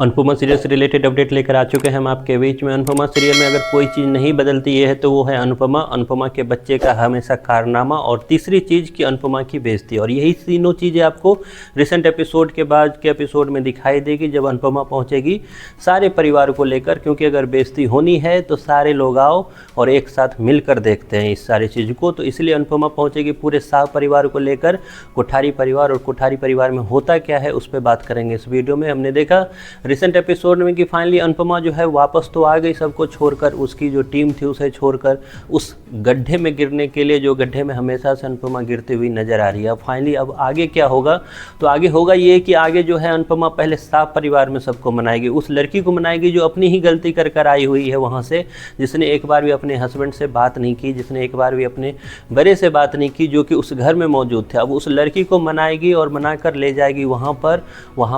Anupama serial से related update लेकर आ चुके हैं हम आपके बीच में। अनुपमा सीरियल में अगर कोई चीज़ नहीं बदलती है तो वो है अनुपमा के बच्चे का हमेशा कारनामा, और तीसरी चीज़ कि अनुपमा की बेइज्जती। और यही तीनों चीज़ें आपको रिसेंट एपिसोड के बाद के एपिसोड में दिखाई देगी जब अनुपमा पहुंचेगी सारे परिवार को लेकर, क्योंकि अगर बेइज्जती होनी है तो सारे लोग आओ और एक साथ मिलकर देखते हैं इस सारी चीज़ को। तो इसलिए अनुपमा पहुँचेगी पूरे शाह परिवार को लेकर, कोठारी परिवार, और कोठारी परिवार में होता क्या है उस पर बात करेंगे इस वीडियो में। हमने देखा रिसेंट एपिसोड में कि फाइनली अनुपमा जो है वापस तो आ गई सबको छोड़कर, उसकी जो टीम थी उसे छोड़कर उस गड्ढे में गिरने के लिए, जो गड्ढे में हमेशा से अनुपमा गिरती हुई नजर आ रही है। फाइनली अब आगे क्या होगा, तो आगे होगा ये कि आगे जो है अनुपमा पहले साफ परिवार में सबको मनाएगी, उस लड़की को मनाएगी जो अपनी ही गलती कर कर आई हुई है वहाँ से, जिसने एक बार भी अपने हस्बैंड से बात नहीं की, जिसने एक बार भी अपने बड़े से बात नहीं की, जो कि उस घर में मौजूद थे। अब उस लड़की को मनाएगी और मनाकर ले जाएगी वहाँ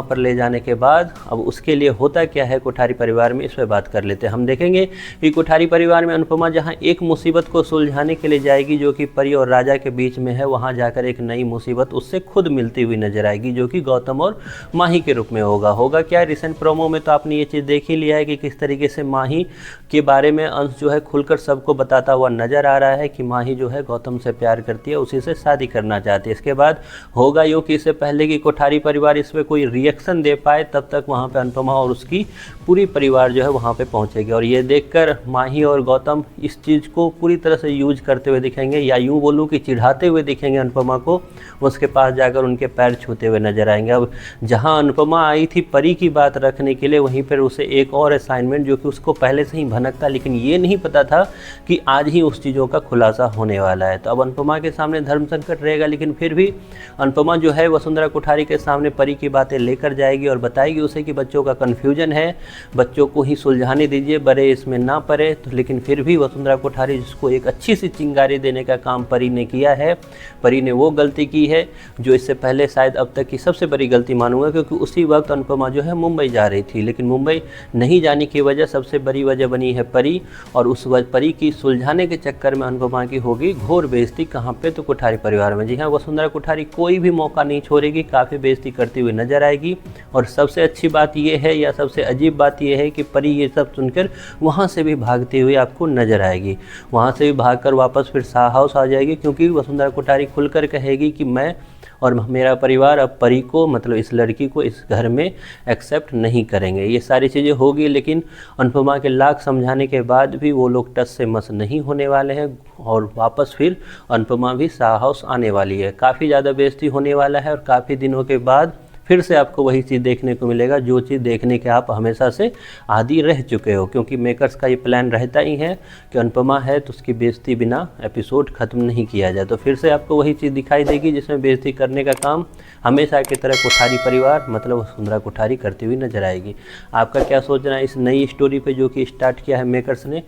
पर ले जाने के बाद अब उसके लिए होता क्या है कोठारी परिवार में, इस पर बात कर लेते हैं। हम देखेंगे कि कोठारी परिवार में अनुपमा जहां एक मुसीबत को सुलझाने के लिए जाएगी जो कि परी और राजा के बीच में है, वहां जाकर एक नई मुसीबत उससे खुद मिलती हुई नजर आएगी जो कि गौतम और माही के रूप में होगा क्या रिसेंट प्रोमो में तो आपने ये चीज़ देख ही लिया है कि किस तरीके से माही के बारे में अंश जो है खुलकर सबको बताता हुआ नजर आ रहा है कि माही जो है गौतम से प्यार करती है, उसी से शादी करना चाहती है। इसके बाद होगा यूँ कि इससे पहले कि कोठारी परिवार इस पर कोई रिएक्शन दे पाए तब तक वहाँ पे अनुपमा और उसकी पूरी परिवार जो है वहाँ पे पहुँचेगी, और ये देखकर माही और गौतम इस चीज़ को पूरी तरह से यूज करते हुए दिखेंगे, या यूँ बोलूँ कि चिढ़ाते हुए दिखेंगे अनुपमा को, उसके पास जाकर उनके पैर छूते हुए नजर आएंगे। अब जहाँ अनुपमा आई थी परी की बात रखने के लिए, वहीं पर उसे एक और असाइनमेंट जो कि उसको पहले से ही भनक था, लेकिन ये नहीं पता था कि आज ही उस चीज़ों का खुलासा होने वाला है। तो अब अनुपमा के सामने धर्म संकट रहेगा, लेकिन फिर भी अनुपमा जो है वसुंधरा कोठारी के सामने परी की बातें लेकर जाएगी और बताएगी उसे कि बच्चों का कन्फ्यूजन है, बच्चों को ही सुलझाने दीजिए, बड़े इसमें ना पड़े। तो लेकिन फिर भी वसुंधरा कोठारी जिसको एक अच्छी सी चिंगारी देने का काम परी ने किया है, परी ने वो गलती की है जो इससे पहले शायद अब तक की सबसे बड़ी गलती मानूंगा, क्योंकि उसी वक्त अनुपमा जो है मुंबई जा रही थी, लेकिन मुंबई नहीं जाने की वजह सबसे बड़ी वजह बनी है परी, और उस परी की सुलझाने के चक्कर में अनुपमा की होगी घोर बेइज्जती। कहाँ पे, तो कोठारी परिवार में। जी हाँ, वसुंधरा कोठारी कोई भी मौका नहीं छोड़ेगी, काफ़ी बेइज्जती करती हुई नजर आएगी। और सबसे अच्छी बात यह है, या सबसे अजीब बात यह है कि परी ये सब सुनकर वहाँ से भी भागती हुई आपको नजर आएगी, वहाँ से भी भागकर वापस फिर शाह हाउस आ जाएगी, क्योंकि वसुंधरा कोठारी खुलकर कहेगी कि मैं और मेरा परिवार अब परी को, मतलब इस लड़की को, इस घर में एक्सेप्ट नहीं करेंगे। ये सारी चीज़ें होगी, लेकिन अनुपमा के लाख समझाने के बाद भी वो लोग टस से मस नहीं होने वाले हैं, और वापस फिर अनुपमा भी शाह हाउस आने वाली है। काफ़ी ज़्यादा बेइज्जती होने वाला है, और काफ़ी दिनों के बाद फिर से आपको वही चीज़ देखने को मिलेगा जो चीज़ देखने के आप हमेशा से आदी रह चुके हो, क्योंकि मेकर्स का ये प्लान रहता ही है कि अनुपमा है तो उसकी बेइज्जती बिना एपिसोड ख़त्म नहीं किया जाए। तो फिर से आपको वही चीज़ दिखाई देगी जिसमें बेइज्जती करने का काम हमेशा की तरह कोठारी परिवार, मतलब वसुंधरा कोठारी करती हुई नजर आएगी। आपका क्या सोचना है इस नई स्टोरी पे जो कि स्टार्ट किया है मेकर्स ने,